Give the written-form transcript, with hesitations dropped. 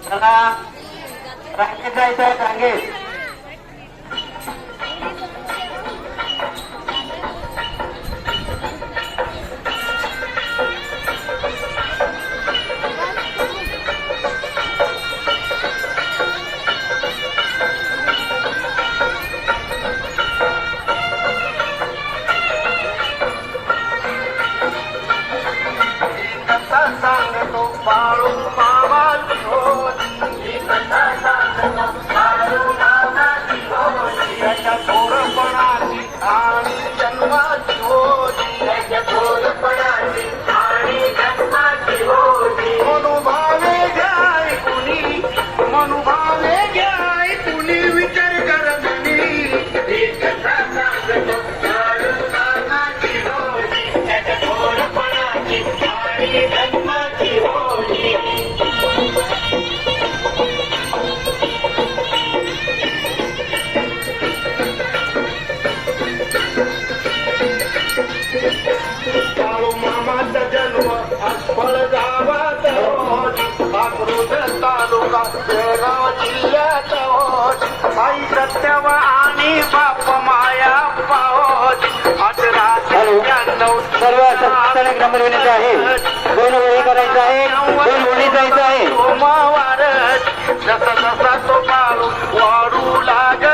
चला रांगेत जायचंय रांगेत. सांगतो बाळू मामाची होती, त्याच्या थोरपणाची आणि जन्माची होती, मनुभावे घ्याय कुणी, मनुभावे घ्याय कुणी विचार करत बाळू मामाचा जन्म फळ गावात होती, अक्रोध तालुका बेळगाव जिल्ह्यात होती. आई सत्यव आणि बाप माया पाहोत. सर्व संस्थानिक नंबर विनायचा आहे. 2 ओळी करायचं आहे, 2 ओळी जायचं आहे. सोमवार जसा जसा तो बाळू वाढू लाग